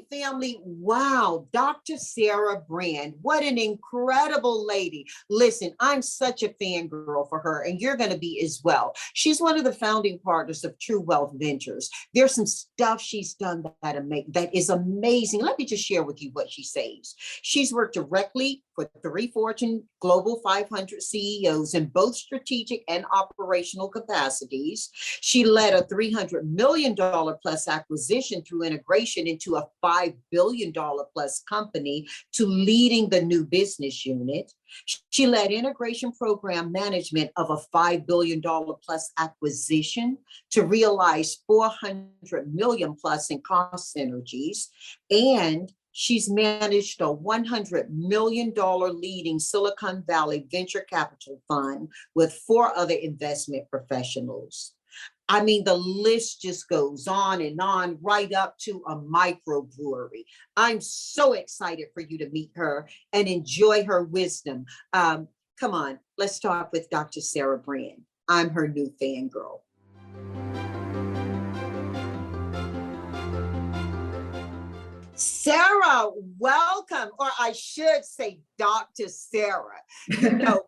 family. Wow, Dr. Sara Brand, what an incredible lady. Listen, I'm such a fangirl for her, and you're going to be as well. She's one of the founding partners of True Wealth Ventures. There's some stuff she's done that is amazing. Let me just share with you what she says. She's worked directly for 3 Fortune Global 500 CEOs in both strategic and operational capacities. She led a $300 million plus acquisition through integration into a $5 billion plus company to leading the new business unit. She led integration program management of a $5 billion plus acquisition to realize $400 million plus in cost synergies. And she's managed a $100 million leading Silicon Valley venture capital fund with 4 other investment professionals. I mean, the list just goes on and on, right up to a microbrewery. I'm so excited for you to meet her and enjoy her wisdom. Come on, let's talk with Dr. Sara Brand. I'm her new fangirl. Sara, welcome, or I should say Dr. Sara. You know,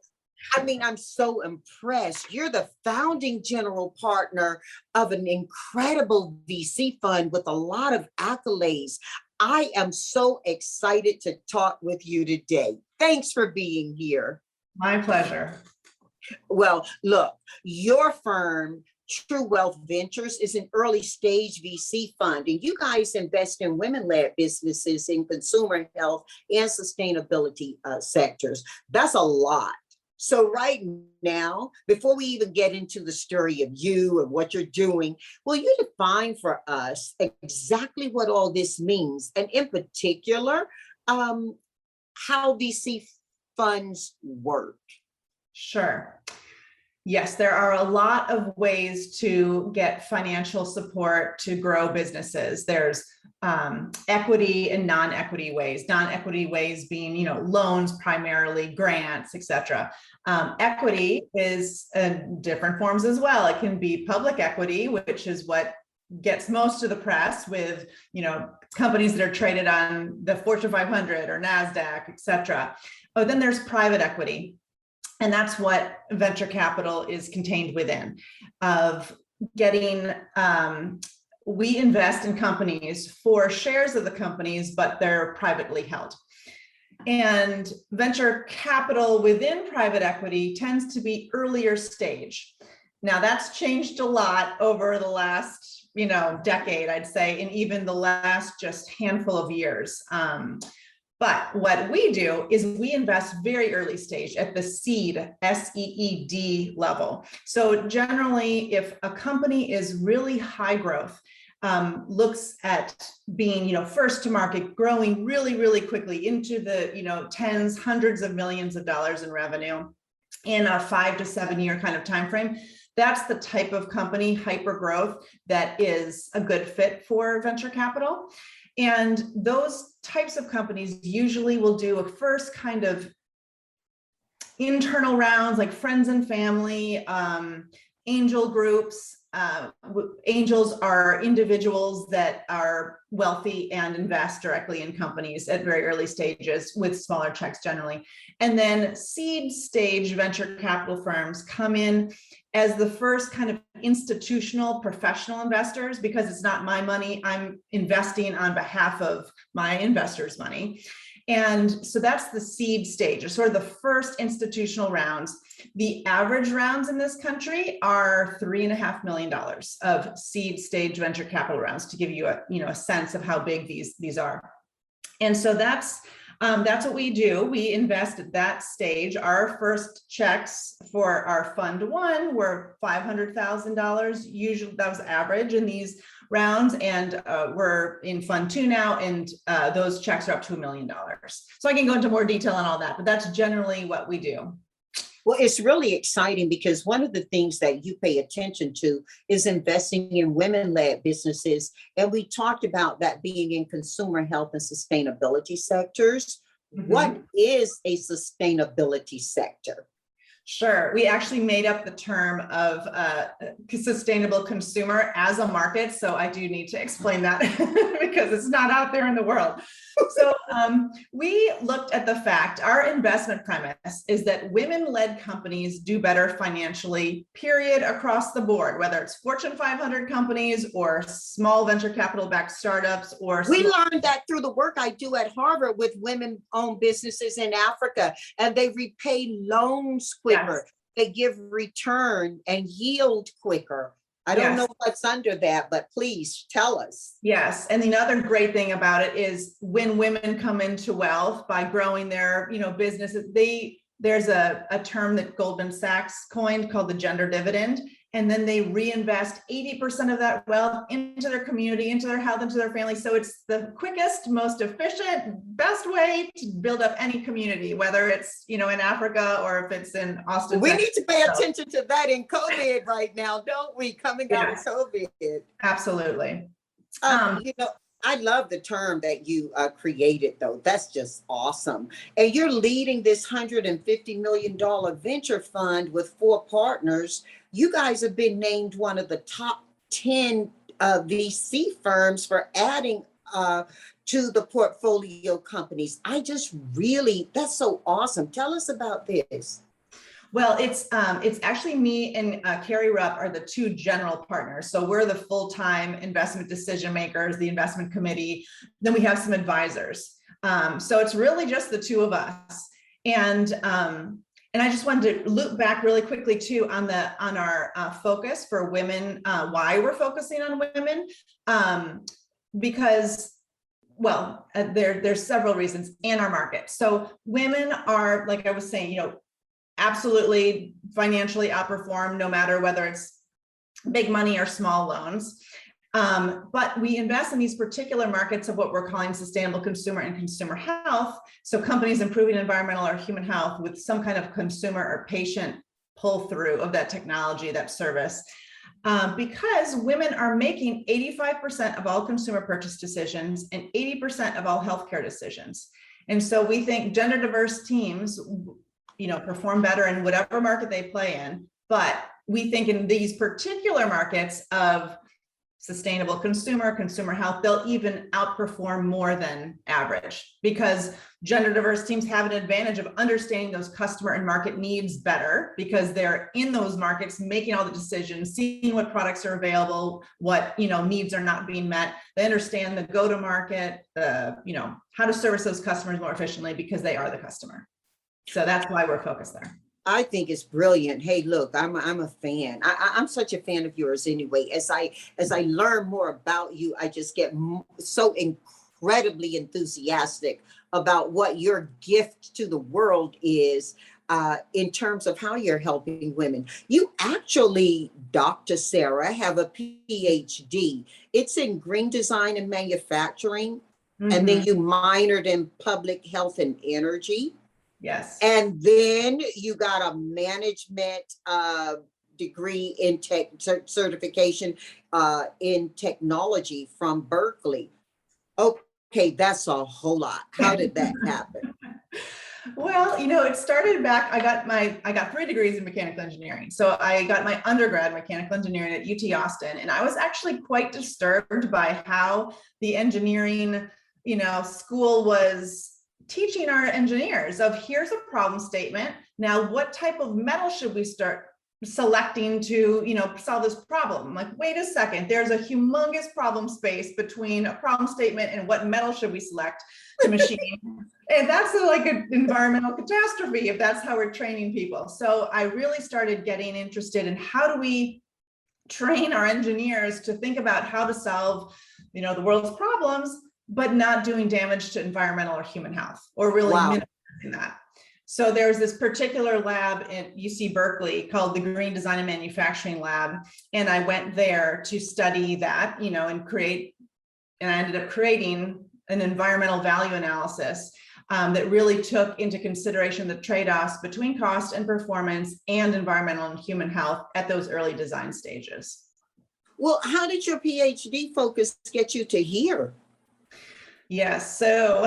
I mean, I'm so impressed. You're the founding general partner of an incredible VC fund with a lot of accolades. I am so excited to talk with you today. Thanks for being here. My pleasure. Well, look, your firm, True Wealth Ventures, is an early stage VC fund, and you guys invest in women-led businesses in consumer health and sustainability sectors. That's a lot. So right now, before we even get into the story of you and what you're doing, will you define for us exactly what all this means? And in particular, how VC funds work? Sure. Yes, there are a lot of ways to get financial support to grow businesses. There's equity and non-equity ways. Non-equity ways being, loans primarily, grants, etc. Equity is different forms as well. It can be public equity, which is what gets most of the press with, companies that are traded on the Fortune 500 or NASDAQ, etc. Oh, then there's private equity. And that's what venture capital is contained within, of getting, we invest in companies for shares of the companies, but they're privately held. And venture capital within private equity tends to be earlier stage. Now that's changed a lot over the last, decade, I'd say, and even the last just handful of years. But what we do is we invest very early stage at the seed, SEED level. So generally, if a company is really high growth, looks at being, first to market, growing really, really quickly into the, tens, hundreds of millions of dollars in revenue in a 5 to 7 year kind of time frame, that's the type of company, hyper growth, that is a good fit for venture capital. And those types of companies usually will do a first kind of internal rounds, like friends and family, angel groups. Angels are individuals that are wealthy and invest directly in companies at very early stages with smaller checks generally. And then seed stage venture capital firms come in as the first kind of institutional professional investors, because it's not my money, I'm investing on behalf of my investors' money. And so that's the seed stage, or sort of the first institutional rounds. The average rounds in this country are $3.5 million of seed stage venture capital rounds, to give you a sense of how big these are. And so that's what we do. We invest at that stage. Our first checks for our fund one were $500,000. Usually that was average in these rounds, and we're in fund two now, and those checks are up to $1 million. So I can go into more detail on all that, but that's generally what we do. Well, it's really exciting because one of the things that you pay attention to is investing in women-led businesses. And we talked about that being in consumer health and sustainability sectors. Mm-hmm. What is a sustainability sector? Sure. We actually made up the term of sustainable consumer as a market. So I do need to explain that because it's not out there in the world. So we looked at the fact, our investment premise is that women-led companies do better financially, period, across the board, whether it's Fortune 500 companies or small venture capital-backed startups or— We learned that through the work I do at Harvard with women-owned businesses in Africa, and they repay loans quicker. Yes. They give return and yield quicker. I don't know what's under that, but please tell us. Yes. And the other great thing about it is when women come into wealth by growing their, businesses, there's a term that Goldman Sachs coined called the gender dividend. And then they reinvest 80% of that wealth into their community, into their health, into their family. So it's the quickest, most efficient, best way to build up any community, whether it's, in Africa or if it's in Austin. We need to pay attention to that in COVID right now, don't we? Coming out of COVID. Absolutely. I love the term that you created, though. That's just awesome. And you're leading this $150 million venture fund with 4 partners. You guys have been named one of the top 10 VC firms for adding to the portfolio companies. That's so awesome. Tell us about this. Well, it's actually me and Carrie Rupp are the 2 general partners. So we're the full-time investment decision makers, the investment committee. Then we have some advisors. So it's really just the 2 of us. And I just wanted to loop back really quickly too on our focus for women, why we're focusing on women, because, well, there's several reasons in our market. So women are, like I was saying, absolutely financially outperform no matter whether it's big money or small loans. But we invest in these particular markets of what we're calling sustainable consumer and consumer health. So companies improving environmental or human health with some kind of consumer or patient pull through of that technology, that service. Because women are making 85% of all consumer purchase decisions and 80% of all healthcare decisions. And so we think gender diverse teams perform better in whatever market they play in. But we think in these particular markets of sustainable consumer health, they'll even outperform more than average because gender diverse teams have an advantage of understanding those customer and market needs better because they're in those markets, making all the decisions, seeing what products are available, what, needs are not being met. They understand the go-to-market, how to service those customers more efficiently because they are the customer. So that's why we're focused there. I think it's brilliant. Hey, look, I'm a fan. I'm such a fan of yours anyway. As I learn more about you, I just get so incredibly enthusiastic about what your gift to the world is in terms of how you're helping women. You actually, Dr. Sara, have a Ph.D. It's in green design and manufacturing, and then you minored in public health and energy. Yes. And then you got a management degree in certification in technology from Berkeley. Okay, that's a whole lot. How did that happen? Well, it started back, I got 3 degrees in mechanical engineering. So I got my undergrad mechanical engineering at UT Austin. And I was actually quite disturbed by how the engineering, school was teaching our engineers of here's a problem statement. Now, what type of metal should we start selecting to, solve this problem? I'm like, wait a second, there's a humongous problem space between a problem statement and what metal should we select to machine. And that's like an environmental catastrophe if that's how we're training people. So I really started getting interested in how do we train our engineers to think about how to solve, the world's problems, but not doing damage to environmental or human health, or really minimizing that. So there's this particular lab at UC Berkeley called the Green Design and Manufacturing Lab. And I went there to study that, and I ended up creating an environmental value analysis that really took into consideration the trade-offs between cost and performance and environmental and human health at those early design stages. Well, how did your PhD focus get you to here? Yes, so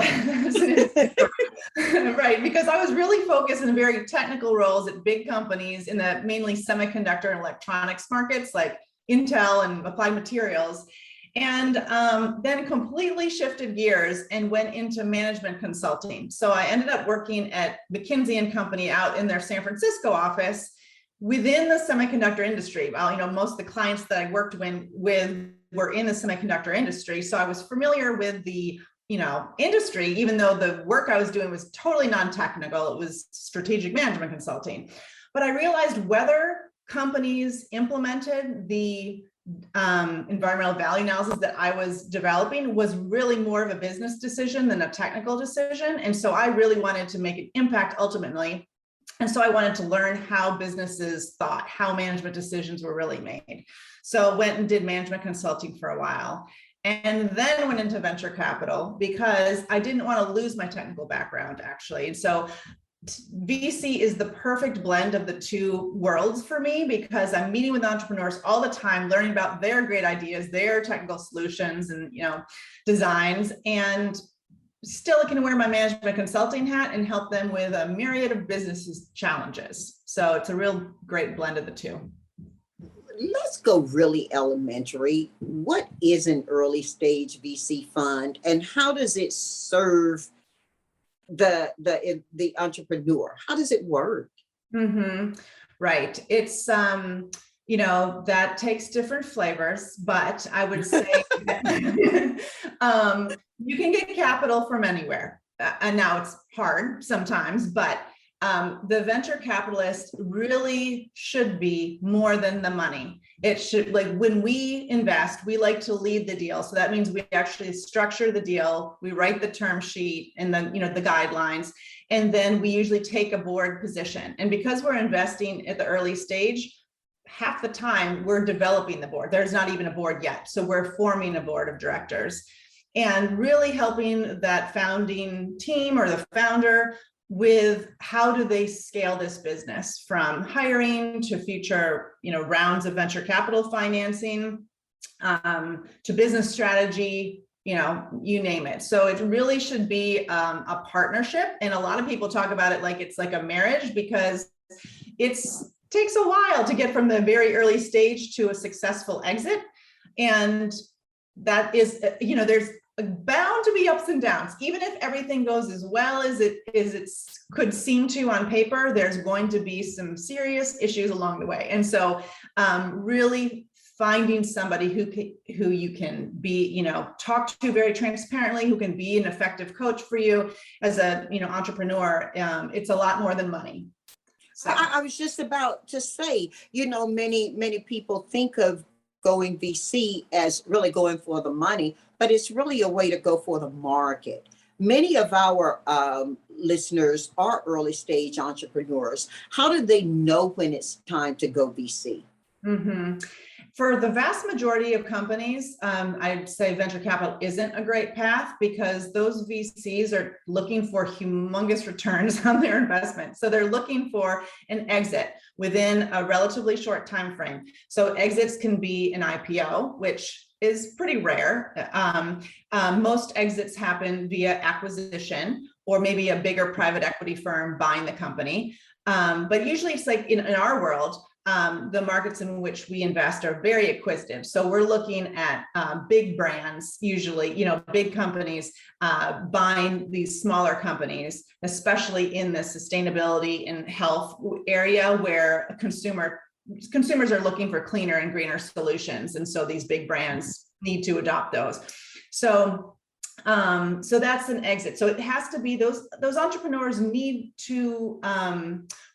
right, because I was really focused in very technical roles at big companies in the mainly semiconductor and electronics markets like Intel and Applied Materials, and then completely shifted gears and went into management consulting. So I ended up working at McKinsey and Company out in their San Francisco office within the semiconductor industry. Well, most of the clients that I worked with were in the semiconductor industry, so I was familiar with the industry, even though the work I was doing was totally non-technical. It was strategic management consulting. But I realized whether companies implemented the environmental value analysis that I was developing was really more of a business decision than a technical decision. And so I really wanted to make an impact ultimately. And so I wanted to learn how businesses thought, how management decisions were really made. So went and did management consulting for a while. And then went into venture capital because I didn't want to lose my technical background, actually. And so VC is the perfect blend of the two worlds for me because I'm meeting with entrepreneurs all the time, learning about their great ideas, their technical solutions and designs, and still I can wear my management consulting hat and help them with a myriad of business challenges. So it's a real great blend of the two. Let's go really elementary. What is an early stage VC fund and how does it serve the entrepreneur? How does it work? Mm-hmm. Right. It's that takes different flavors, but I would say you can get capital from anywhere. And now it's hard sometimes, but the venture capitalist really should be more than the money. It should, like when we invest, we like to lead the deal. So that means we actually structure the deal, we write the term sheet and then, the guidelines, and then we usually take a board position. And because we're investing at the early stage, half the time we're developing the board. There's not even a board yet. So we're forming a board of directors and really helping that founding team or the founder with how do they scale this business from hiring to future, rounds of venture capital financing, to business strategy, you name it. So it really should be a partnership. And a lot of people talk about it like it's like a marriage because takes a while to get from the very early stage to a successful exit. And that is, there's bound to be ups and downs. Even if everything goes as well as it could seem to on paper, there's going to be some serious issues along the way. And so really finding somebody who you can be, talk to very transparently, who can be an effective coach for you as a, entrepreneur, it's a lot more than money. So. I was just about to say, many people think of going VC as really going for the money, but it's really a way to go for the market. Many of our listeners are early stage entrepreneurs. How do they know when it's time to go VC? Mm-hmm. For the vast majority of companies, I'd say venture capital isn't a great path because those VCs are looking for humongous returns on their investment. So they're looking for an exit within a relatively short time frame. So exits can be an IPO, which is pretty rare. Most exits happen via acquisition or maybe a bigger private equity firm buying the company. But usually it's like in our world, the markets in which we invest are very acquisitive. So we're looking at big brands, usually, big companies buying these smaller companies, especially in the sustainability and health area where consumers are looking for cleaner and greener solutions. And so these big brands need to adopt those. So that's an exit. So it has to be those entrepreneurs need to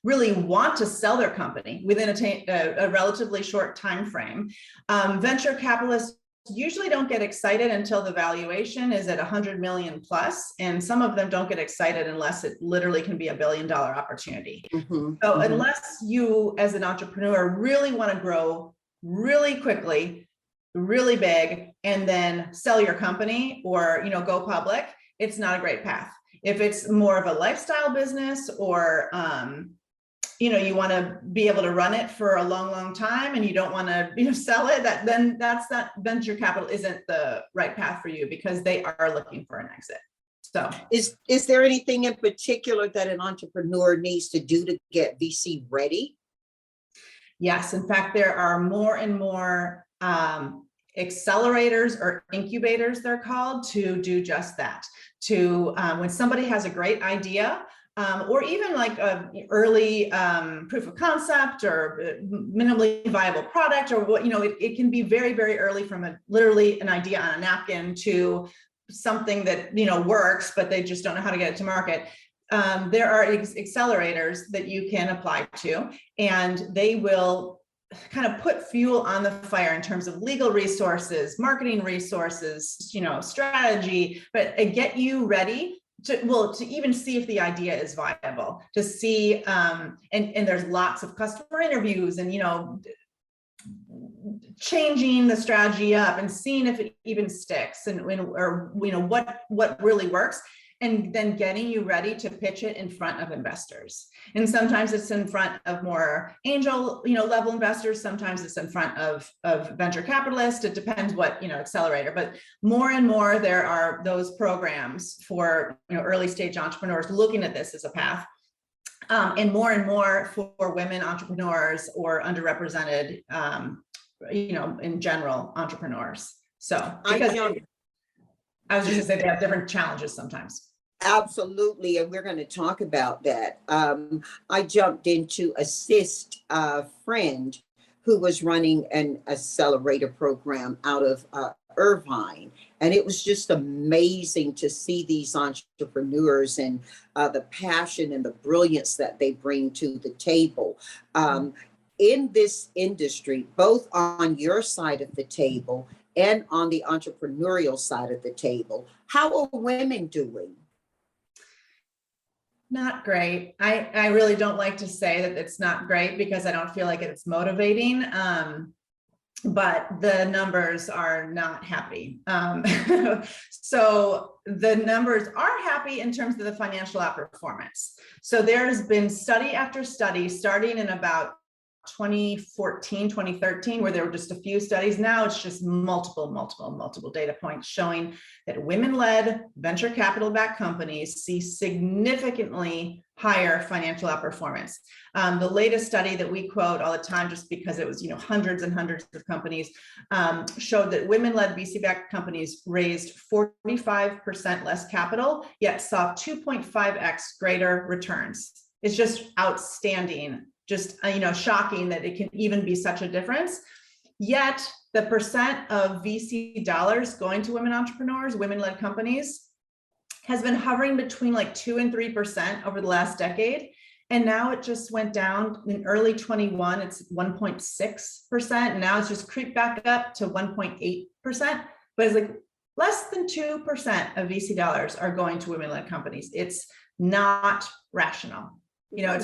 really want to sell their company within a relatively short time frame. Venture capitalists usually don't get excited until the valuation is at 100 million plus, and some of them don't get excited unless it literally can be $1 billion opportunity. Mm-hmm. So unless you as an entrepreneur really want to grow really quickly, really big, and then sell your company or go public, it's not a great path. If it's more of a lifestyle business or you want to be able to run it for a long, long time, and you don't want to, sell it, then that venture capital isn't the right path for you, because they are looking for an exit. So is there anything in particular that an entrepreneur needs to do to get VC ready? Yes, in fact, there are more and more accelerators or incubators, they're called, to do just that. To when somebody has a great idea, or even like a early proof of concept or minimally viable product, or what, it can be very, very early, from literally an idea on a napkin to something that, works, but they just don't know how to get it to market. There are accelerators that you can apply to, and they will kind of put fuel on the fire in terms of legal resources, marketing resources, strategy, but get you ready to even see if the idea is viable, to see, and there's lots of customer interviews, and, changing the strategy up and seeing if it even sticks, and or what really works, and then getting you ready to pitch it in front of investors. And sometimes it's in front of more angel, level investors. Sometimes it's in front of venture capitalists. It depends what, accelerator, but more and more there are those programs for, early stage entrepreneurs looking at this as a path. And more for women entrepreneurs or underrepresented, in general, entrepreneurs. So, because I was just gonna say they have different challenges sometimes. Absolutely, and we're going to talk about that. I jumped in to assist a friend who was running an accelerator program out of Irvine, and it was just amazing to see these entrepreneurs and the passion and the brilliance that they bring to the table. In this industry, both on your side of the table and on the entrepreneurial side of the table, how are women doing? Not great. I really don't like to say that it's not great, because I don't feel like it's motivating. But the numbers are not happy. So the numbers are happy in terms of the financial outperformance. So there's been study after study, starting in about 2014, 2013, where there were just a few studies. Now it's just multiple data points showing that women-led venture capital-backed companies see significantly higher financial outperformance. The latest study that we quote all the time, just because it was, hundreds and hundreds of companies, showed that women-led VC-backed companies raised 45% less capital, yet saw 2.5x greater returns. It's just outstanding. Just, shocking that it can even be such a difference. Yet the percent of VC dollars going to women entrepreneurs, women-led companies, has been hovering between like 2 and 3% over the last decade. And now it just went down in early 21, it's 1.6%. And now it's just creeped back up to 1.8%. But it's like less than 2% of VC dollars are going to women-led companies. It's not rational.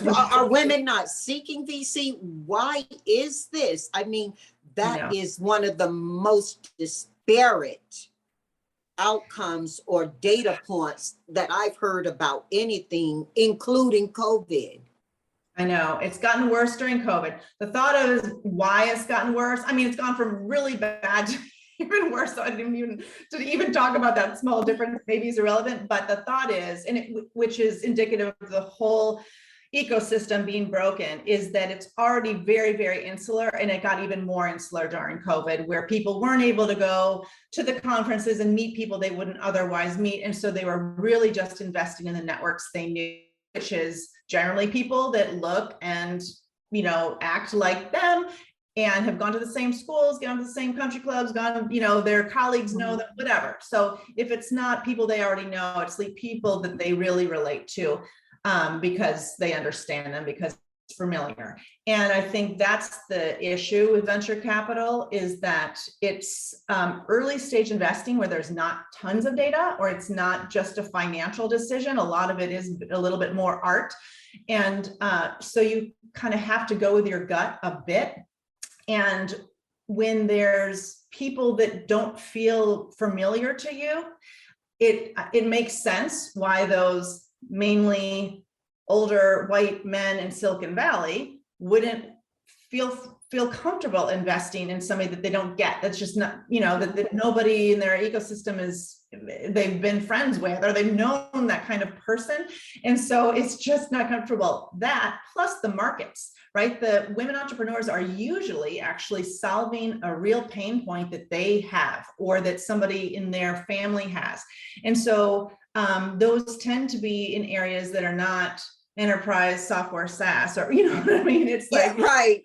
Are women not seeking VC? Why is this? I mean, that is one of the most disparate outcomes or data points that I've heard about anything, including COVID. I know it's gotten worse during COVID. The thought of why it's gotten worse. I mean, it's gone from really bad to even worse. So I didn't even talk about that small difference. Maybe is irrelevant, but the thought is, which is indicative of the whole ecosystem being broken, is that it's already very, very insular, and it got even more insular during COVID, where people weren't able to go to the conferences and meet people they wouldn't otherwise meet. And so they were really just investing in the networks they knew, which is generally people that look and, act like them and have gone to the same schools, gone to the same country clubs, their colleagues know them, whatever. So if it's not people they already know, it's like people that they really relate to. Because they understand them, because it's familiar. And I think that's the issue with venture capital, is that it's early stage investing where there's not tons of data, or it's not just a financial decision. A lot of it is a little bit more art. And so you kind of have to go with your gut a bit. And when there's people that don't feel familiar to you, it makes sense why those mainly older white men in Silicon Valley wouldn't feel comfortable investing in somebody that they don't get. That's just not, that nobody in their ecosystem they've been friends with, or they've known that kind of person. And so it's just not comfortable. That plus the markets, right? The women entrepreneurs are usually actually solving a real pain point that they have, or that somebody in their family has. And so those tend to be in areas that are not enterprise software SaaS, or what I mean? It's like, right.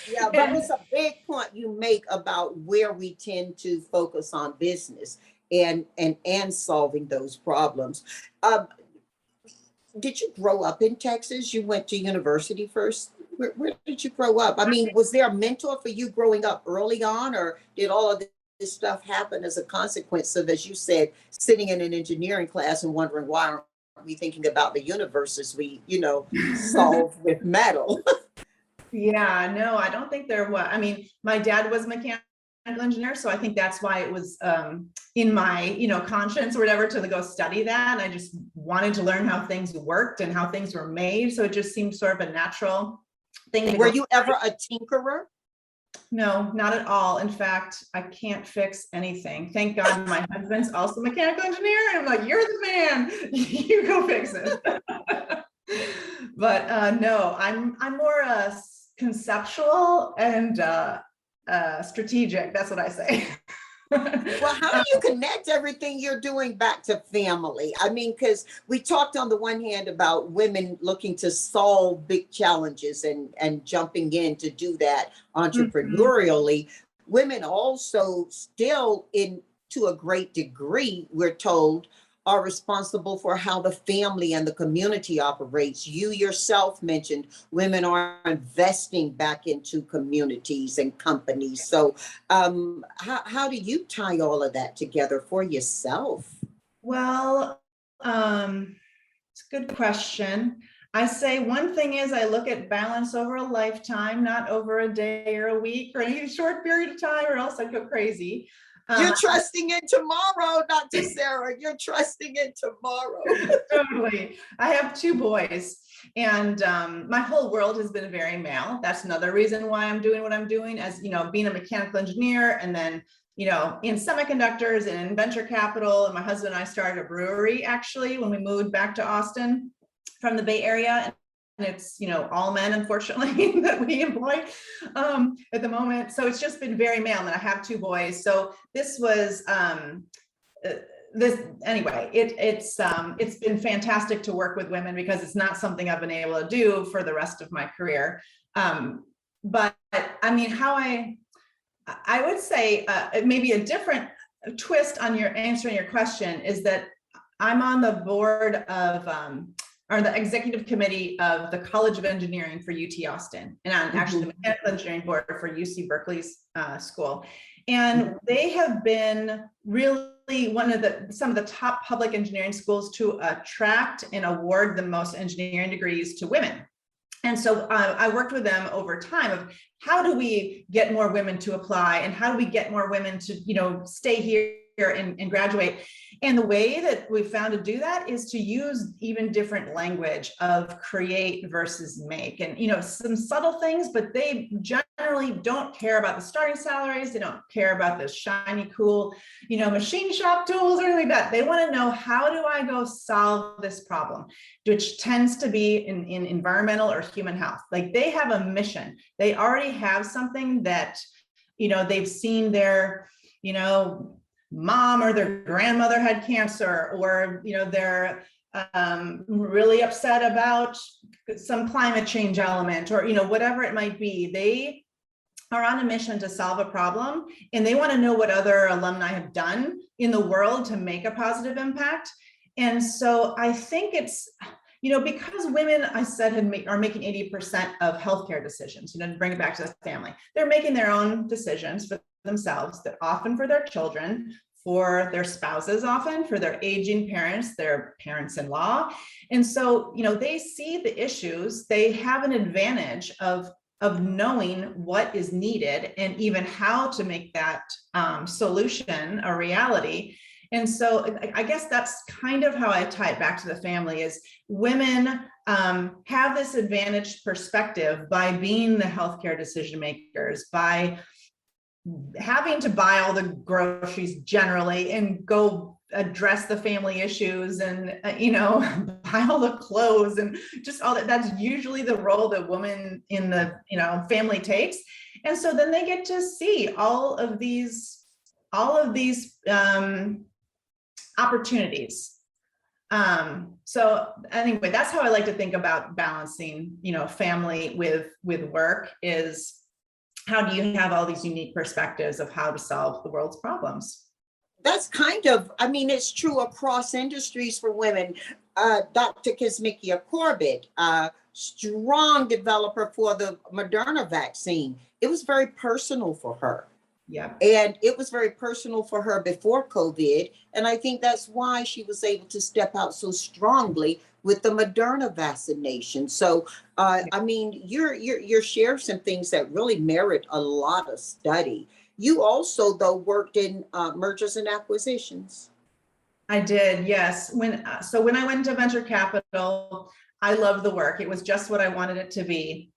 Yeah, but it's a big point you make about where we tend to focus on business and solving those problems. Did you grow up in Texas? You went to university first. Where did you grow up? I mean, was there a mentor for you growing up early on, or did all of this stuff happen as a consequence of, as you said, sitting in an engineering class and wondering why aren't we thinking about the universe as we, solve with metal? Yeah, no, I don't think there was. I mean, my dad was a mechanical engineer, so I think that's why it was in my, conscience or whatever to go study that. And I just wanted to learn how things worked and how things were made. So it just seemed sort of a natural thing. Were you ever a tinkerer? No, not at all. In fact, I can't fix anything. Thank God my husband's also a mechanical engineer. And I'm like, you're the man, you go fix it. But no, I'm more conceptual and strategic. That's what I say. Well, how do you connect everything you're doing back to family? I mean, because we talked on the one hand about women looking to solve big challenges and jumping in to do that entrepreneurially. Mm-hmm. Women also still, to a great degree, we're told, are responsible for how the family and the community operates. You yourself mentioned women are investing back into communities and companies. So how do you tie all of that together for yourself? Well, it's a good question. I say one thing is I look at balance over a lifetime, not over a day or a week or any short period of time, or else I'd go crazy. You're trusting in tomorrow, Dr. Sara. You're trusting in tomorrow. Totally. I have 2 boys, and my whole world has been very male. That's another reason why I'm doing what I'm doing, as being a mechanical engineer, and then in semiconductors and in venture capital. And my husband and I started a brewery actually when we moved back to Austin from the Bay Area. And it's, all men, unfortunately, that we employ at the moment. So it's just been very male, and I have 2 boys. So this was, anyway, it's been fantastic to work with women, because it's not something I've been able to do for the rest of my career. But I mean, how I would say maybe a different twist on answering your question is that I'm on the board of, or the executive committee of the College of Engineering for UT Austin, and I'm actually the mechanical engineering board for UC Berkeley's school. And they have been really some of the top public engineering schools to attract and award the most engineering degrees to women. And so I worked with them over time of how do we get more women to apply, and how do we get more women to, stay here and graduate. And the way that we found to do that is to use even different language of create versus make, and some subtle things, but they generally don't care about the starting salaries. They don't care about the shiny, cool, machine shop tools or anything like that. They want to know, how do I go solve this problem, which tends to be in environmental or human health. Like, they have a mission. They already have something that, they've seen their, mom or their grandmother had cancer, or they're really upset about some climate change element, or whatever it might be. They are on a mission to solve a problem, and they want to know what other alumni have done in the world to make a positive impact. And so I think it's, because women, I said, are making 80% of healthcare decisions, to bring it back to the family. They're making their own decisions for themselves, that often for their children, for their spouses, often for their aging parents, their parents-in-law. And so, they see the issues. They have an advantage of knowing what is needed and even how to make that solution a reality. And so I guess that's kind of how I tie it back to the family is women have this advantaged perspective by being the healthcare decision makers, by having to buy all the groceries generally and go address the family issues and, buy all the clothes and just all that. That's usually the role that woman in the, family takes. And so then they get to see all of these opportunities. So anyway, that's how I like to think about balancing, family with work is how do you have all these unique perspectives of how to solve the world's problems? That's it's true across industries for women. Dr. Kizzmekia Corbett, strong developer for the Moderna vaccine. It was very personal for her. Yeah. And it was very personal for her before COVID. And I think that's why she was able to step out so strongly with the Moderna vaccination. So, you're sharing some things that really merit a lot of study. You also, though, worked in mergers and acquisitions. I did, yes. When I went into venture capital, I loved the work. It was just what I wanted it to be.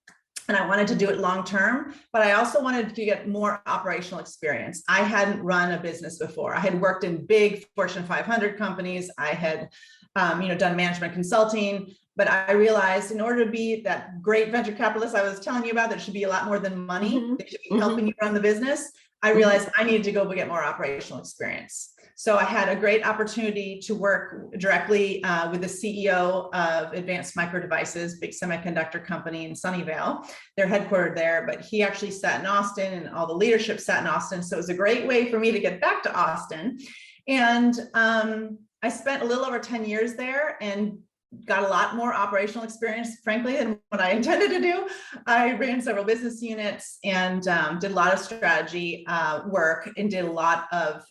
And I wanted to do it long term, but I also wanted to get more operational experience. I hadn't run a business before. I had worked in big Fortune 500 companies. I had, done management consulting, but I realized in order to be that great venture capitalist I was telling you about, that should be a lot more than money. Mm-hmm. They should be helping you run the business. I realized I needed to go get more operational experience. So I had a great opportunity to work directly with the CEO of Advanced Micro Devices, big semiconductor company in Sunnyvale. They're headquartered there, but he actually sat in Austin and all the leadership sat in Austin. So it was a great way for me to get back to Austin. And I spent a little over 10 years there and got a lot more operational experience, frankly, than what I intended to do. I ran several business units and did a lot of strategy work and did a lot of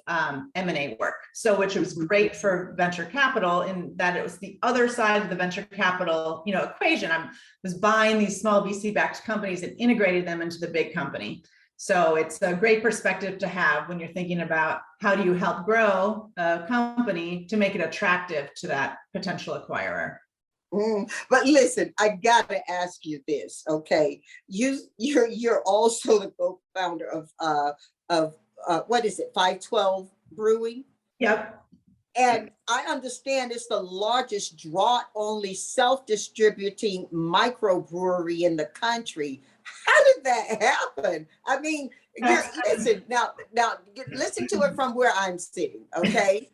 M&A work. So, which was great for venture capital in that it was the other side of the venture capital, equation. I was buying these small VC-backed companies and integrated them into the big company. So it's a great perspective to have when you're thinking about how do you help grow a company to make it attractive to that potential acquirer. But listen, I gotta ask you this, okay? You're also the co-founder of what is it, 512 Brewing? Yep. And I understand it's the largest draught-only self-distributing microbrewery in the country. How did that happen? Listen to it from where I'm sitting, okay?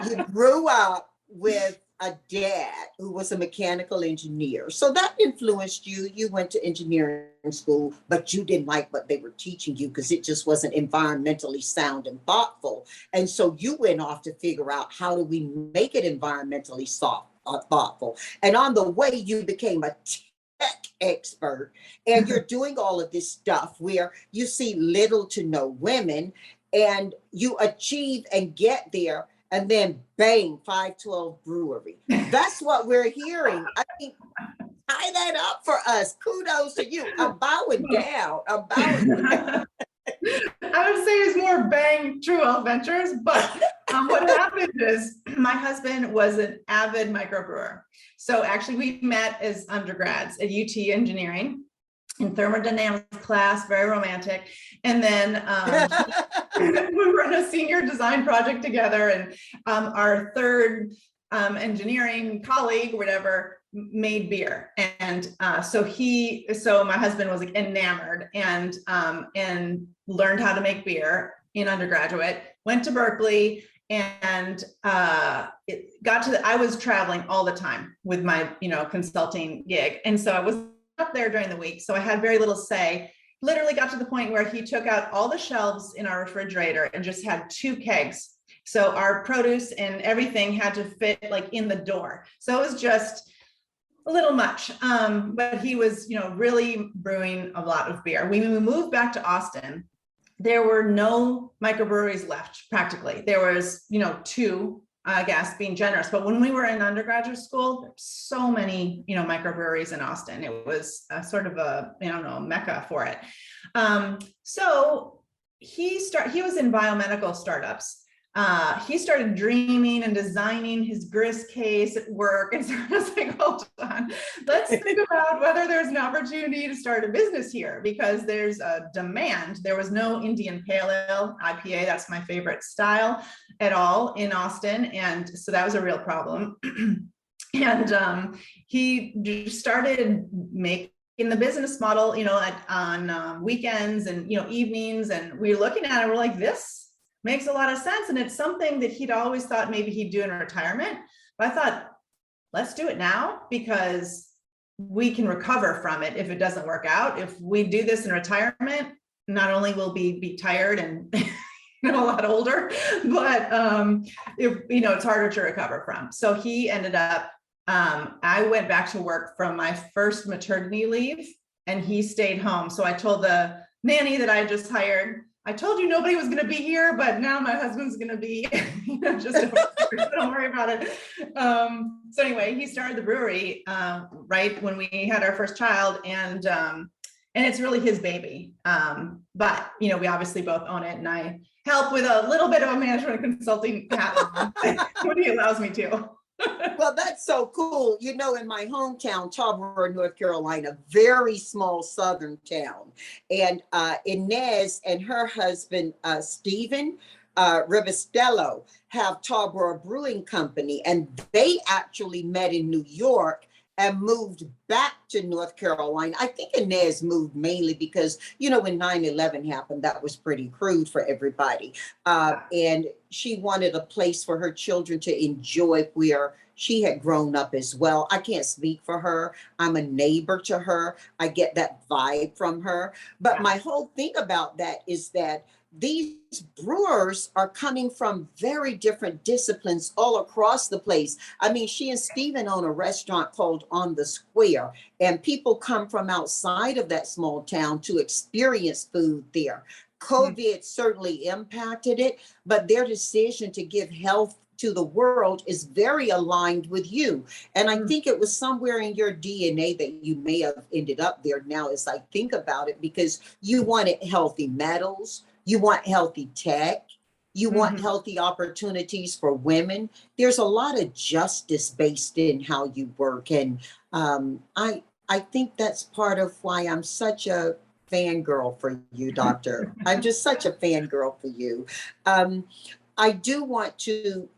You grew up with a dad who was a mechanical engineer. So that influenced you. You went to engineering school, but you didn't like what they were teaching you because it just wasn't environmentally sound and thoughtful. And so you went off to figure out how do we make it environmentally thoughtful. And on the way, you became a tech expert, and you're doing all of this stuff where you see little to no women and you achieve and get there, and then bang, 512 Brewery. That's what we're hearing. I mean, tie that up for us. Kudos to you. I'm bowing down. I would say it's more bang True Health Ventures, but what happened is my husband was an avid microbrewer. So actually we met as undergrads at UT Engineering in thermodynamics class, very romantic. And then we were in a senior design project together, and our third engineering colleague, whatever, made beer. And so my husband was like enamored and learned how to make beer in undergraduate, went to Berkeley, and I was traveling all the time with my, consulting gig. And so I was up there during the week. So I had very little say. Literally got to the point where he took out all the shelves in our refrigerator and just had 2 kegs. So our produce and everything had to fit like in the door. So it was just a little much. But he was, really brewing a lot of beer. When we moved back to Austin, there were no microbreweries left practically. There was, 2, I guess, being generous. But when we were in undergraduate school, there were so many, microbreweries in Austin. It was sort of a, mecca for it. So he was in biomedical startups. he started dreaming and designing his grist case at work. And so I was like, hold on, let's think about whether there's an opportunity to start a business here, because there's a demand. There was no Indian Pale Ale IPA, that's my favorite style, at all in Austin. And so that was a real problem. And he just started making the business model, on weekends and, evenings. And we were looking at it, we're like, this makes a lot of sense. And it's something that he'd always thought maybe he'd do in retirement. But I thought, let's do it now, because we can recover from it if it doesn't work out. If we do this in retirement, not only will we be tired and a lot older, but it's harder to recover from. So he ended up, I went back to work from my first maternity leave, and he stayed home. So I told the nanny that I just hired, I told you nobody was going to be here, but now my husband's going to be, just don't worry about it. So anyway, he started the brewery right when we had our first child, and it's really his baby. But we obviously both own it, and I help with a little bit of a management consulting hat when he allows me to. Well, that's so cool. In my hometown, Tarboro, North Carolina, very small southern town. And Inez and her husband, Stephen Rivistello, have Tarboro Brewing Company. And they actually met in New York and moved back to North Carolina. I think Inez moved mainly because, when 9/11 happened, that was pretty crude for everybody. And she wanted a place for her children to enjoy where she had grown up as well. I can't speak for her. I'm a neighbor to her. I get that vibe from her. But my whole thing about that is that these brewers are coming from very different disciplines all across the place. I mean, she and Stephen own a restaurant called On the Square, and people come from outside of that small town to experience food there. COVID certainly impacted it, but their decision to give health to the world is very aligned with you. And I think it was somewhere in your DNA that you may have ended up there now as I think about it, because you wanted healthy metals, you want healthy tech, you want healthy opportunities for women. There's a lot of justice based in how you work. And I think that's part of why I'm such a fangirl for you, Doctor. I'm just such a fangirl for you. I do want to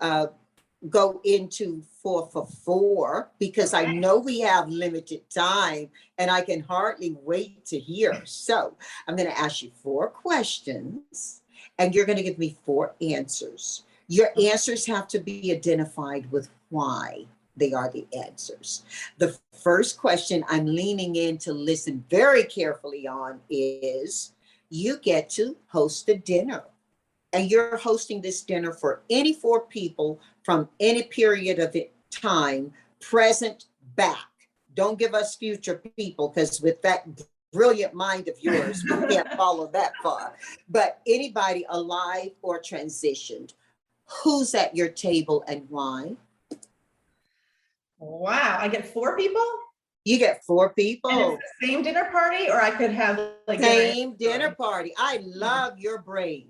go into 4 for 4 because I know we have limited time and I can hardly wait to hear. So I'm going to ask you 4 questions and you're going to give me 4 answers. Your answers have to be identified with why they are the answers. The first question I'm leaning in to listen very carefully on is you get to host a dinner. And you're hosting this dinner for any 4 people from any period of time, present back. Don't give us future people, because with that brilliant mind of yours, we can't follow that far. But anybody alive or transitioned, who's at your table and why? Wow, I get 4 people? You get 4 people. And it's the same dinner party, or I could have like same dinner party. I love your brain.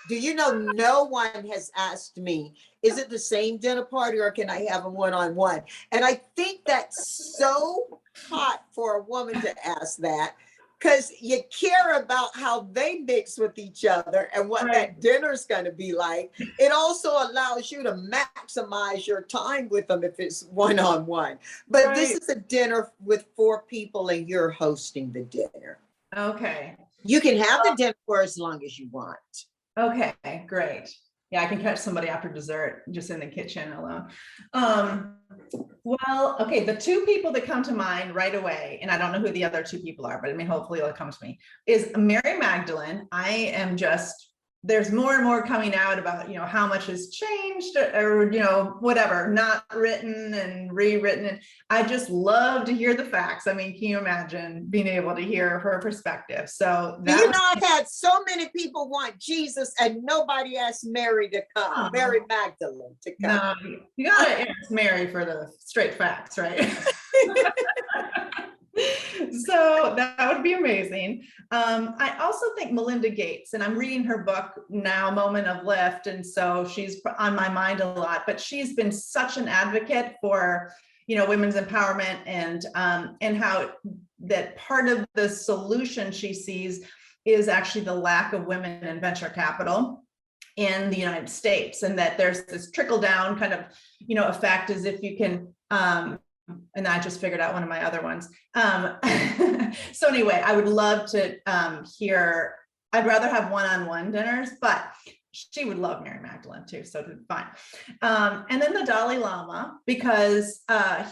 Do you know, no one has asked me, is it the same dinner party or can I have a one-on-one? And I think that's so hot for a woman to ask that, because you care about how they mix with each other and what that dinner's going to be like. It also allows you to maximize your time with them if it's one-on-one. But this is a dinner with 4 people and you're hosting the dinner. Okay. You can have the dinner for as long as you want. Okay, great. Yeah, I can catch somebody after dessert just in the kitchen alone. Well, okay, the 2 people that come to mind right away, and I don't know who the other 2 people are, but I mean, hopefully it'll come to me, is Mary Magdalene. I am just, there's more and more coming out about, how much has changed or, whatever, not written and rewritten. And I just love to hear the facts. I mean, can you imagine being able to hear her perspective? So I've had so many people want Jesus and nobody asked Mary to come, Mary Magdalene to come. No, you gotta ask Mary for the straight facts, right? So that would be amazing. I also think Melinda Gates, and I'm reading her book now, Moment of Lift, and so she's on my mind a lot, but she's been such an advocate for, you know, women's empowerment, and how that part of the solution she sees is actually the lack of women in venture capital in the United States, and that there's this trickle down kind of, you know, effect, as if you can, and I just figured out one of my other ones. So anyway, I would love to hear, I'd rather have one-on-one dinners, but she would love Mary Magdalene too, so fine. And then the Dalai Lama, because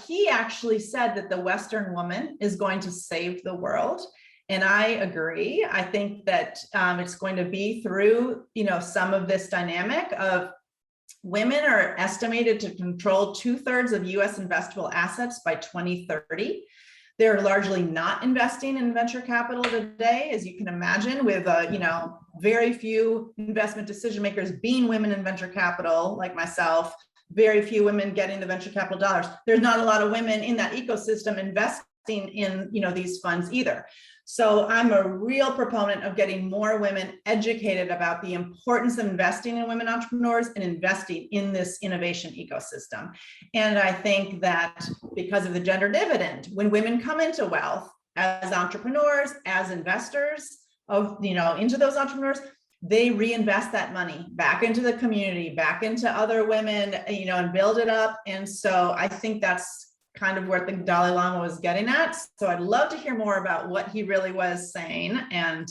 he actually said that the Western woman is going to save the world. And I agree. I think that it's going to be through, you know, some of this dynamic of women are estimated to control 2/3 of US investable assets by 2030. They're largely not investing in venture capital today, as you can imagine, with you know, very few investment decision makers being women in venture capital, like myself, very few women getting the venture capital dollars. There's not a lot of women in that ecosystem investing in, you know, these funds either. So I'm a real proponent of getting more women educated about the importance of investing in women entrepreneurs and investing in this innovation ecosystem. And I think that because of the gender dividend, when women come into wealth as entrepreneurs, as investors of, you know, into those entrepreneurs, they reinvest that money back into the community, back into other women, you know, and build it up. And so I think that's kind of where the Dalai Lama was getting at. So I'd love to hear more about what he really was saying, and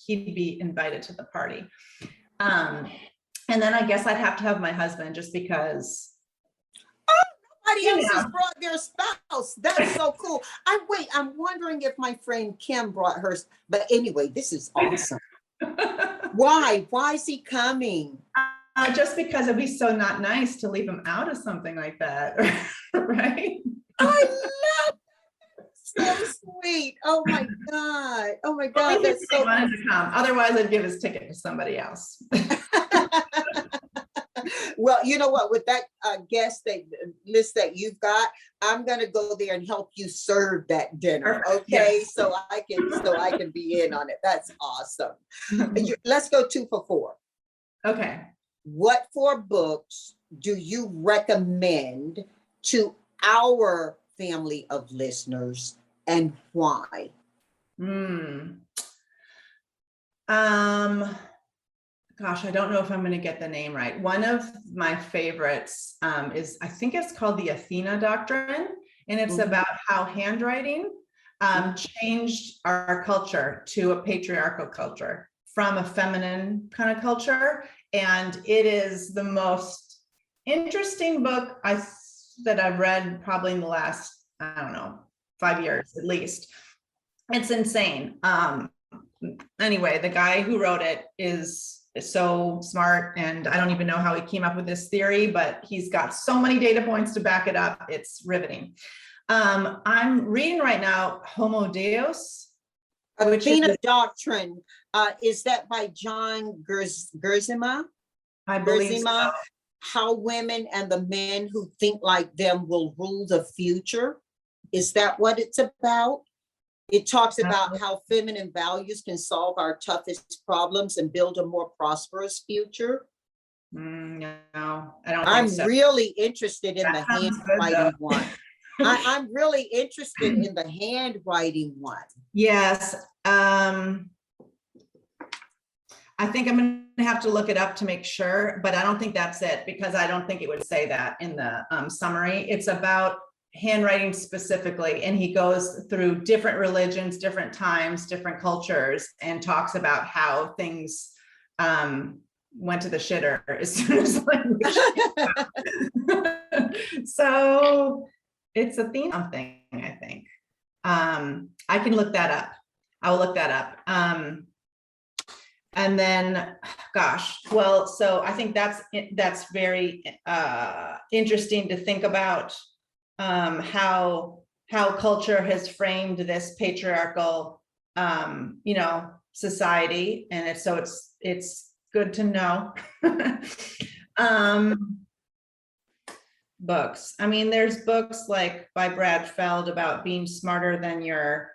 he'd be invited to the party. And then I guess I'd have to have my husband, just because. Nobody else has brought their spouse. That's so cool. I'm wondering if my friend Kim brought hers, but anyway, this is awesome. Why is he coming? Just because it'd be so not nice to leave him out of something like that, right? I love it. So sweet. Oh my God. Oh my God. Well, that's so wanted to come. Otherwise, I'd give his ticket to somebody else. Well, you know what? With that list that you've got, I'm gonna go there and help you serve that dinner. Okay, yes. so I can be in on it. That's awesome. Let's go 2 for 4. Okay. What 4 books do you recommend to our family of listeners, and why? Gosh, I don't know if I'm going to get the name right. One of my favorites is, I think it's called the Athena Doctrine, and it's about how handwriting changed our culture to a patriarchal culture from a feminine kind of culture. And it is the most interesting book that I've read probably in the last, I don't know, 5 years at least. It's insane. Anyway, the guy who wrote it is so smart, and I don't even know how he came up with this theory, but he's got so many data points to back it up. It's riveting. I'm reading right now Homo Deus. Athena Doctrine. Is that by John Gerzima? I believe so. How women and the men who think like them will rule the future. Is that what it's about? It talks about how feminine values can solve our toughest problems and build a more prosperous future. No, I don't I'm think so. really interested in the handwriting one. I'm really interested in the handwriting one. Yes. I think I'm going to have to look it up to make sure, but I don't think that's it, because I don't think it would say that in the summary. It's about handwriting specifically, and he goes through different religions, different times, different cultures, and talks about how things went to the shitter as soon as language. So it's a theme something, I think. I can look that up. I will look that up. And then, gosh, well, so I think that's very interesting to think about, how culture has framed this patriarchal, society, and it's good to know. Books. I mean, there's books like by Brad Feld about being smarter than your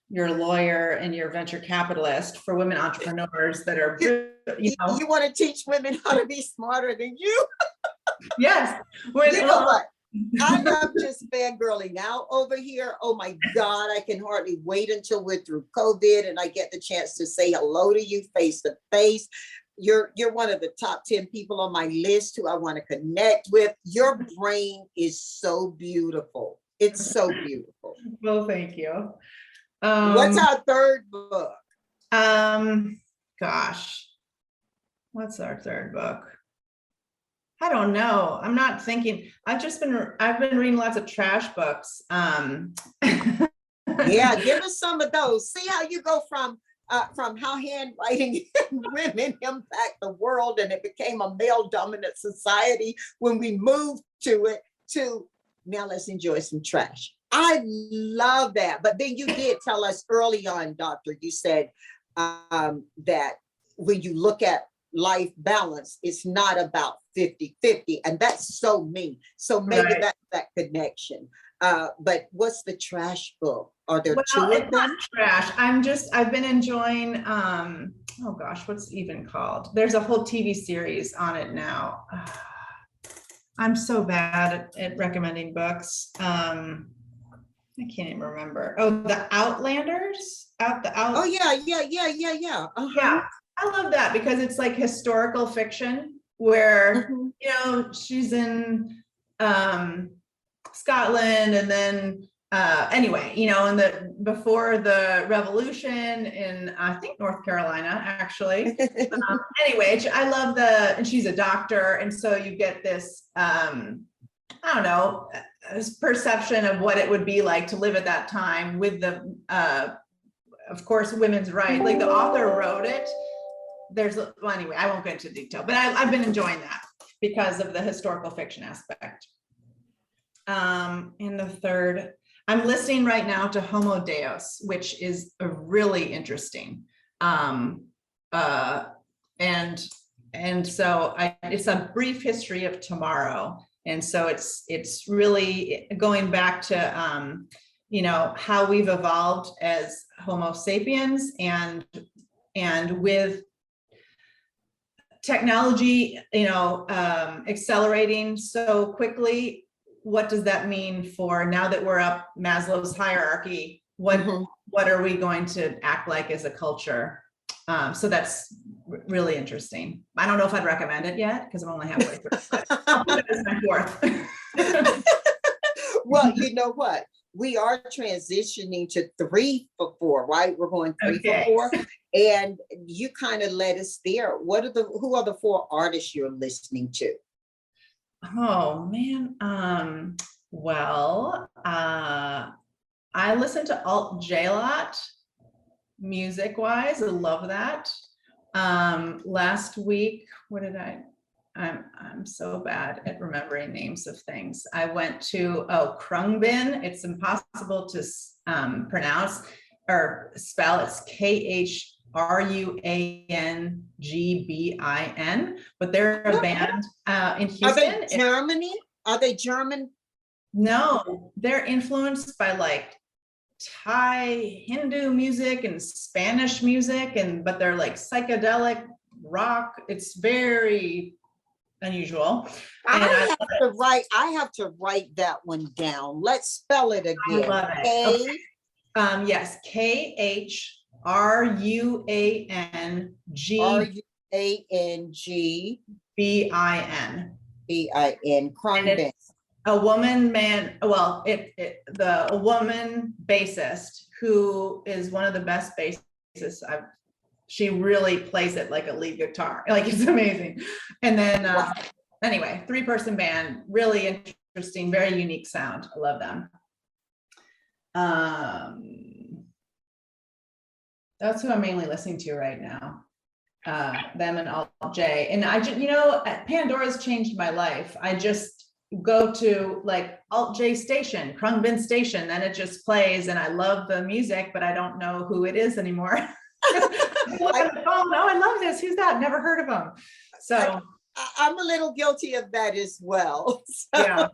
your lawyer and your venture capitalist for women entrepreneurs that are, you know. You want to teach women how to be smarter than you? Yes. You know what? I am just fangirling out over here. Oh my God, I can hardly wait until we're through COVID and I get the chance to say hello to you face to face. You're one of the top 10 people on my list who I want to connect with. Your brain is so beautiful. It's so beautiful. Well, thank you. What's our third book? Gosh, what's our third book? I don't know. I'm not thinking. I've been reading lots of trash books. Yeah, give us some of those. See how you go from how handwriting and women impact the world, and it became a male-dominant society when we moved to it, to now let's enjoy some trash. I love that. But then you did tell us early on, Doctor, you said that when you look at life balance, it's not about 50-50. And that's so me. So maybe that's that connection. But what's the trash book? Are there two of them? Not trash. I've been enjoying, oh gosh, what's even called? There's a whole TV series on it now. I'm so bad at recommending books. I can't even remember. Oh, The Outlanders? Oh, yeah. Yeah, I love that because it's like historical fiction where, you know, she's in Scotland, and then anyway, you know, before the revolution in, I think, North Carolina, actually. Anyway, I love and she's a doctor. And so you get this, I don't know, perception of what it would be like to live at that time with the, of course, women's rights. Like the author wrote it. Well, anyway, I won't get into detail, but I've been enjoying that because of the historical fiction aspect. And the third, I'm listening right now to Homo Deus, which is a really interesting. And so it's a brief history of tomorrow. And so it's really going back to, you know, how we've evolved as Homo sapiens, and with technology, you know, accelerating so quickly. What does that mean for now that we're up Maslow's hierarchy? What are we going to act like as a culture? So that's really interesting. I don't know if I'd recommend it yet because I'm only halfway through. I'll put it as my fourth. Well, you know what? We are transitioning to 3 for 4, right? We're going 3 for 4. And you kind of led us there. Who are the 4 artists you're listening to? Oh man. Well, I listen to Alt J a lot, music wise. I love that. Last week, I'm so bad at remembering names of things. I went to Krungbin. It's impossible to pronounce or spell. It's KHRUANGBIN, but they're a band in Houston. Are they Germany? Are they German? No, they're influenced by like Thai Hindu music and Spanish music, but they're like psychedelic rock. It's very unusual. I have to write that one down. Let's spell it again. I love it. Yes, KHRUANGBIN. Krungbin. A woman bassist who is one of the best bassists she really plays it like a lead guitar. Like, it's amazing. And then anyway, 3-person band, really interesting, very unique sound. I love them. That's who I'm mainly listening to right now. Them and Alt J. And I just, you know, Pandora's changed my life. I just go to like Alt J station, Krungbin station, then it just plays, and I love the music, but I don't know who it is anymore. I love this. Who's that? Never heard of him. So I'm a little guilty of that as well. So. Yeah.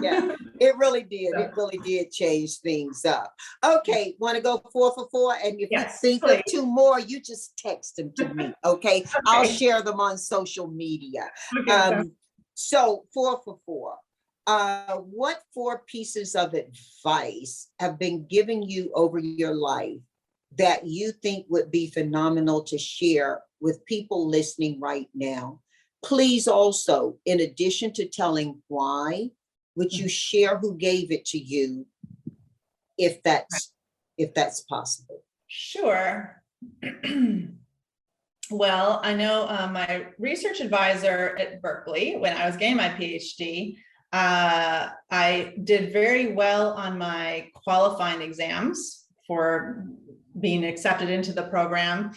Yeah, it really did. It really did change things up. Okay, want to go 4 for 4? And if Yes, you think please. of 2 more, you just text them to me. Okay, I'll share them on social media. So 4 for 4. What 4 pieces of advice have been given you over your life that you think would be phenomenal to share with people listening right now? Please also, in addition to telling why, would you share who gave it to you, if that's possible? Sure. Well, I know my research advisor at Berkeley, when I was getting my PhD, I did very well on my qualifying exams for being accepted into the program.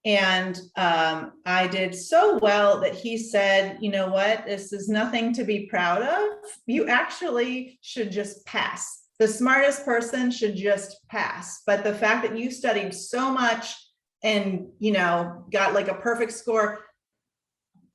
And I did so well that he said, you know what, this is nothing to be proud of. You actually should just pass. The smartest person should just pass. But the fact that you studied so much and, you know, got like a perfect score,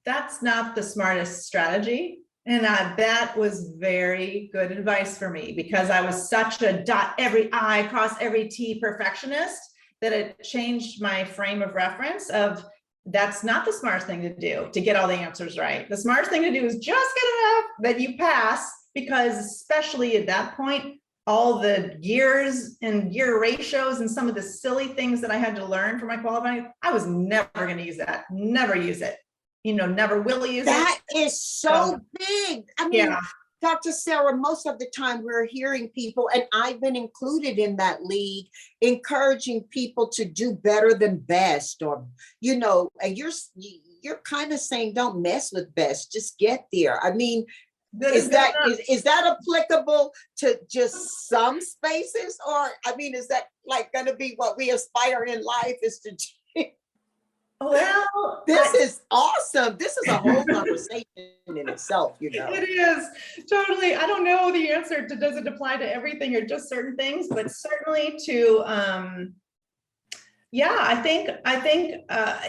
that's not the smartest strategy. And that was very good advice for me, because I was such a dot every I, cross every T perfectionist that it changed my frame of reference of that's not the smartest thing to do to get all the answers right. The smartest thing to do is just get enough that you pass, because especially at that point, all the years and year ratios and some of the silly things that I had to learn for my qualifying, I was never going to use that, never use it. You know, never will use it. That is so big. I mean, yeah. Dr. Sara, most of the time we're hearing people, and I've been included in that league, encouraging people to do better than best, or, you know, and you're kind of saying, don't mess with best, just get there. I mean, is that applicable to just some spaces? Or, I mean, is that like going to be what we aspire in life, is to well, this is awesome. This is a whole conversation in itself, you know. It is totally. I don't know the answer to, does it apply to everything or just certain things, but certainly to, yeah, I think,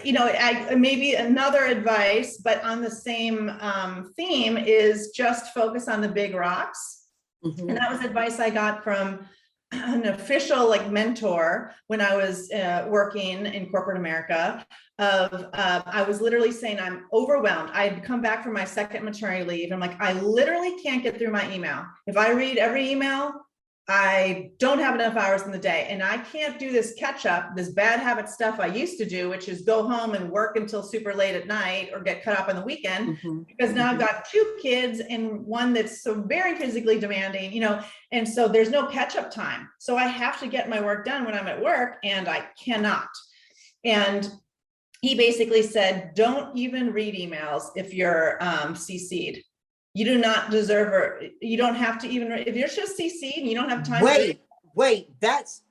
you know, maybe another advice, but on the same theme, is just focus on the big rocks. Mm-hmm. And that was advice I got from an official like mentor when I was working in corporate America. I was literally saying, I'm overwhelmed. I'd come back from my second maternity leave. I'm like, I literally can't get through my email. If I read every email, I don't have enough hours in the day, and I can't do this catch up, this bad habit stuff I used to do, which is go home and work until super late at night or get cut up on the weekend, because now I've got 2 kids and one that's so very physically demanding, you know, and so there's no catch up time. So I have to get my work done when I'm at work, and I cannot. And he basically said, don't even read emails if you're CC'd. You do not deserve, or you don't have to even, if you're just CC'd and you don't have time. Wait, that's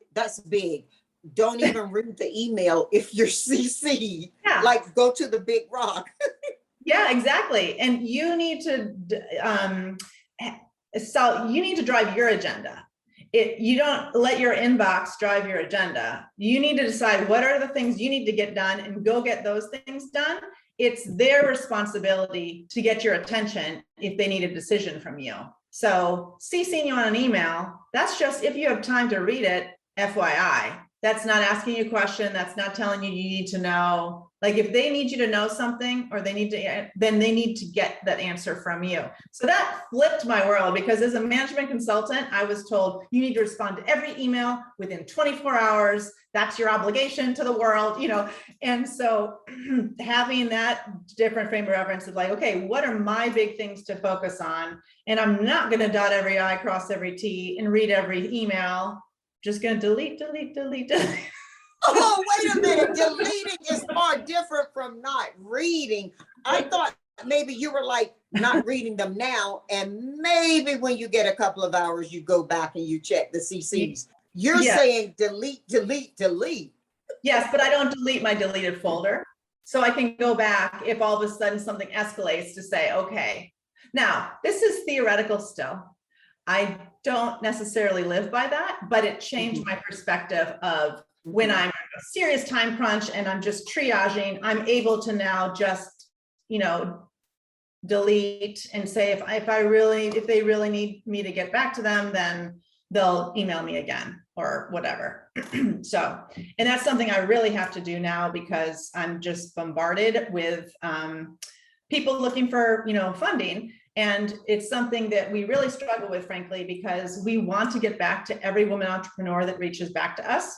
big. Don't even read the email if you're CC'd. Yeah. Like, go to the big rock. Yeah, exactly. And you need to, so you need to drive your agenda. You don't let your inbox drive your agenda. You need to decide what are the things you need to get done and go get those things done. It's their responsibility to get your attention if they need a decision from you. So CCing you on an email, that's just if you have time to read it, FYI. That's not asking you a question. That's not telling you need to know. Like, if they need you to know something, or they need to, then they need to get that answer from you. So that flipped my world, because as a management consultant, I was told you need to respond to every email within 24 hours. That's your obligation to the world, you know? And so having that different frame of reference of like, okay, what are my big things to focus on? And I'm not going to dot every I, cross every T, and read every email. Just going to delete. Oh, wait a minute. Deleting is far different from not reading. I thought maybe you were like not reading them now, and maybe when you get a couple of hours, you go back and you check the CCs. You're saying delete. Yes, but I don't delete my deleted folder. So I can go back if all of a sudden something escalates to say, okay, now this is theoretical still. I don't necessarily live by that, but it changed my perspective of when I'm a serious time crunch and I'm just triaging, I'm able to now just, you know, delete and say, if they really need me to get back to them, then they'll email me again or whatever. So, and that's something I really have to do now because I'm just bombarded with people looking for, funding. And it's something that we really struggle with, frankly, because we want to get back to every woman entrepreneur that reaches back to us.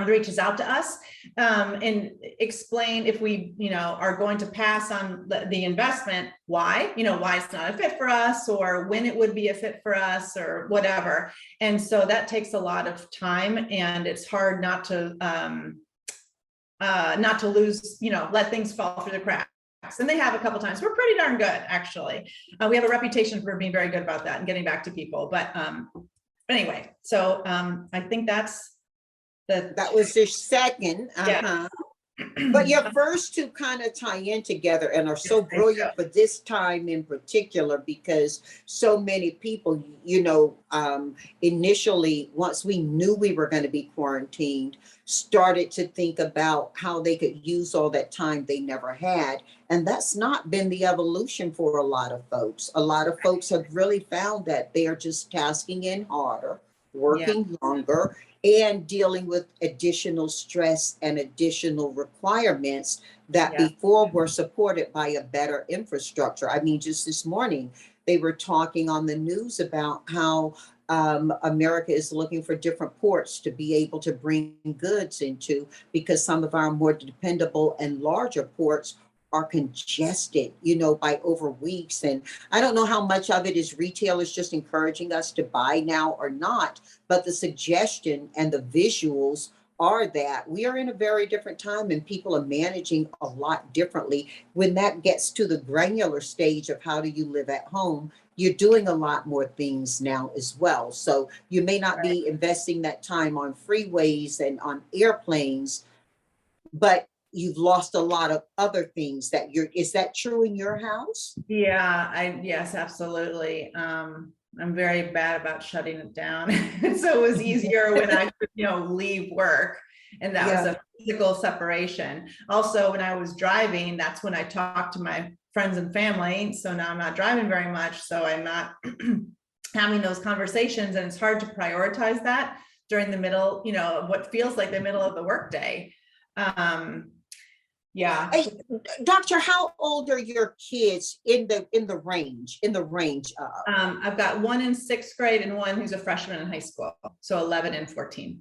Reaches out to us and explain if we, are going to pass on the investment, why it's not a fit for us, or when it would be a fit for us, or whatever. And so that takes a lot of time, and it's hard not to lose, let things fall through the cracks. And they have a couple times. We're pretty darn good, actually. We have a reputation for being very good about that and getting back to people. But anyway, so I think that was your second. Yeah. But your first two kind of tie in together and are so brilliant for this time in particular, because so many people, initially, once we knew we were going to be quarantined, started to think about how they could use all that time they never had. And that's not been the evolution for a lot of folks. A lot of folks have really found that they are just tasking in harder, working longer, and dealing with additional stress and additional requirements that before were supported by a better infrastructure. I mean, just this morning, they were talking on the news about how America is looking for different ports to be able to bring goods into, because some of our more dependable and larger ports are congested, by over weeks. And I don't know how much of it is retailers just encouraging us to buy now or not, but the suggestion and the visuals are that we are in a very different time and people are managing a lot differently. When that gets to the granular stage of how do you live at home, you're doing a lot more things now as well. So you may not be investing that time on freeways and on airplanes, but you've lost a lot of other things is that true in your house? Yes, absolutely. I'm very bad about shutting it down. So it was easier when I could, leave work, and that was a physical separation. Also, when I was driving, that's when I talked to my friends and family. So now I'm not driving very much. So I'm not having those conversations, and it's hard to prioritize that during the middle, of what feels like the middle of the workday. Hey, Doctor, how old are your kids in the range of? I've got one in 6th grade and one who's a freshman in high school. So 11 and 14.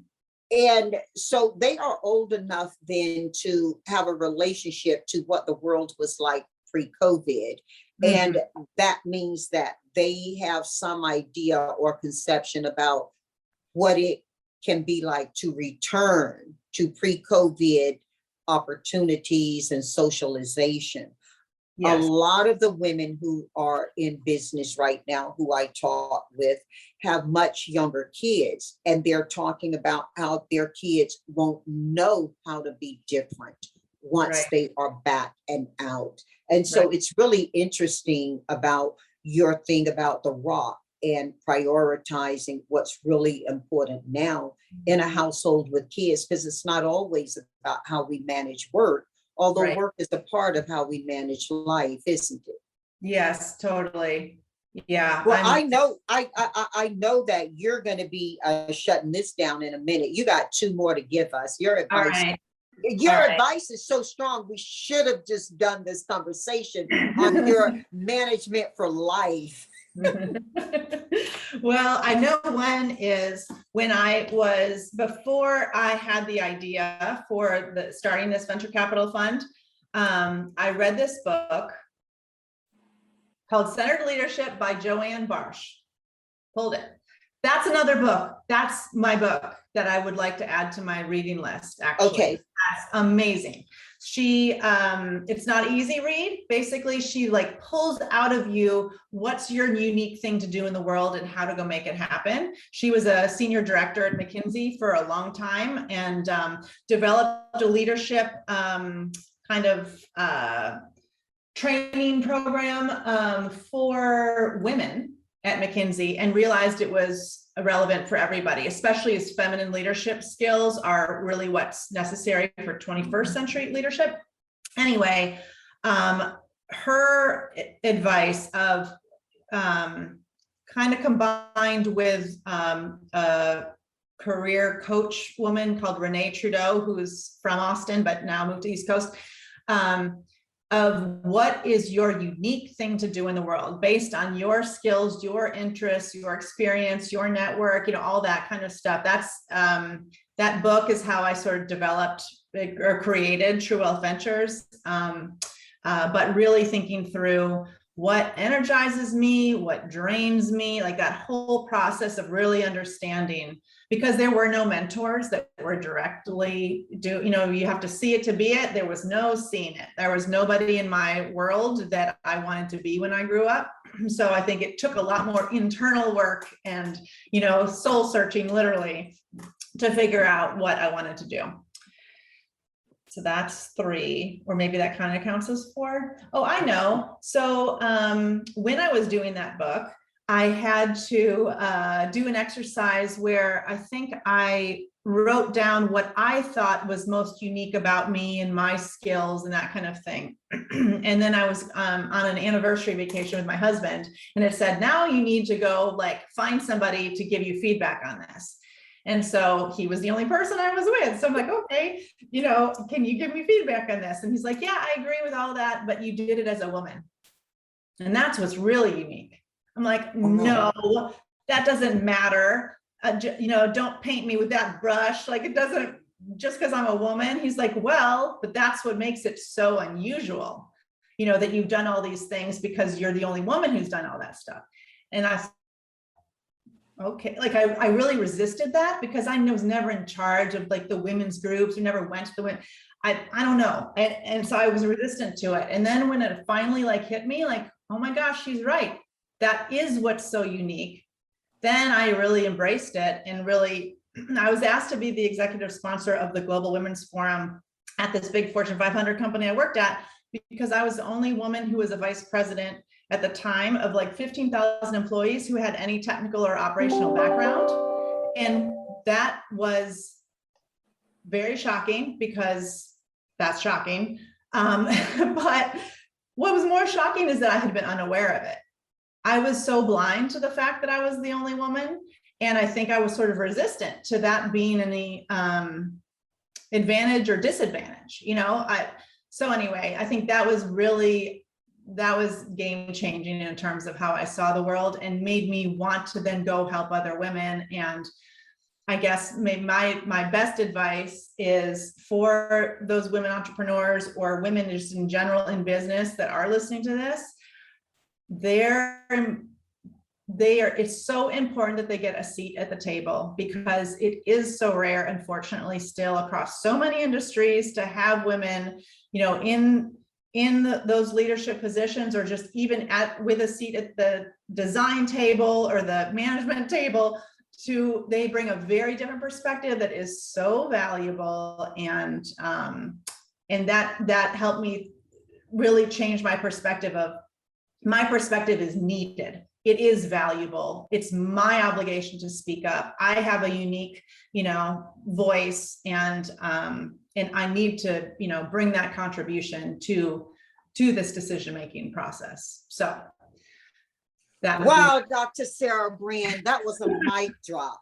And so they are old enough then to have a relationship to what the world was like pre-COVID. And that means that they have some idea or conception about what it can be like to return to pre-COVID opportunities and socialization. A lot of the women who are in business right now, who I talk with, have much younger kids, and they're talking about how their kids won't know how to be different once they are back and out. And so it's really interesting about your thing about the rock and prioritizing what's really important now in a household with kids, because it's not always about how we manage work, although work is a part of how we manage life, isn't it? Yes, totally. Yeah. Well, I know that you're going to be shutting this down in a minute. You got 2 more to give us. Your advice. Your advice is so strong. We should have just done this conversation on your management for life. Well, I know one is before I had the idea for starting this venture capital fund. I read this book called Centered Leadership by Joanne Barsh. Hold it. That's another book. That's my book that I would like to add to my reading list, actually. Okay. That's amazing. She, it's not an easy read. Basically, she pulls out of you what's your unique thing to do in the world and how to go make it happen. She was a senior director at McKinsey for a long time and developed a leadership training program for women at McKinsey, and realized it was relevant for everybody, especially as feminine leadership skills are really what's necessary for 21st century leadership. Anyway, her advice of kind of combined with a career coach woman called Renee Trudeau, who's from Austin, but now moved to East Coast, of what is your unique thing to do in the world based on your skills, your interests, your experience, your network, you know, all that kind of stuff. That's that book is how I sort of developed or created True Wealth Ventures. But really thinking through what energizes me, what drains me, like that whole process of really understanding, because there were no mentors that were directly you have to see it to be it. There was no seeing it. There was nobody in my world that I wanted to be when I grew up. So I think it took a lot more internal work and, soul searching literally to figure out what I wanted to do. So that's 3, or maybe that kind of counts as 4. Oh, I know. So when I was doing that book, I had to do an exercise where I think I wrote down what I thought was most unique about me and my skills and that kind of thing. And then I was on an anniversary vacation with my husband, and it said, now you need to go find somebody to give you feedback on this. And so he was the only person I was with. So I'm like, okay, can you give me feedback on this? And he's like, yeah, I agree with all that, but you did it as a woman. And that's what's really unique. I'm like, no, that doesn't matter. Don't paint me with that brush. It doesn't, just because I'm a woman. He's like, well, but that's what makes it so unusual, that you've done all these things because you're the only woman who's done all that stuff. And okay, I really resisted that because I was never in charge of the women's groups. We never went to the women. I don't know. And so I was resistant to it. And then when it finally hit me, oh my gosh, she's right. That is what's so unique. Then I really embraced it, and really, I was asked to be the executive sponsor of the Global Women's Forum at this big Fortune 500 company I worked at, because I was the only woman who was a vice president at the time of 15,000 employees who had any technical or operational background. And that was very shocking, because that's shocking. But what was more shocking is that I had been unaware of it. I was so blind to the fact that I was the only woman. And I think I was sort of resistant to that being any advantage or disadvantage, So anyway, I think that was game changing in terms of how I saw the world, and made me want to then go help other women. And I guess my best advice is for those women entrepreneurs, or women just in general in business that are listening to this, it's so important that they get a seat at the table, because it is so rare, unfortunately, still across so many industries, to have women, in those leadership positions, or just even with a seat at the design table or the management table. They bring a very different perspective that is so valuable, and that helped me really change my perspective is needed. It is valuable. It's my obligation to speak up. I have a unique, voice, and I need to, bring that contribution to this decision-making process. So that. Wow, Dr. Sara Brand, that was a mic drop.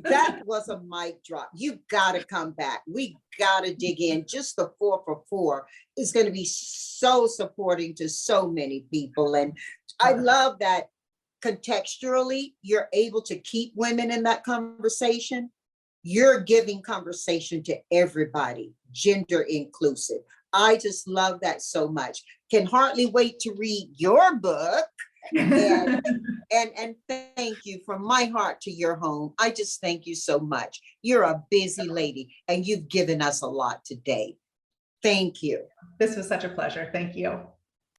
That was a mic drop. You got to come back. We got to dig in. Just the 4 for 4 is going to be so supporting to so many people. And I love that contextually, you're able to keep women in that conversation. You're giving conversation to everybody, gender inclusive. I just love that so much. Can hardly wait to read your book. And thank you from my heart to your home. I just thank you so much. You're a busy lady, and you've given us a lot today. Thank you. This was such a pleasure. Thank you.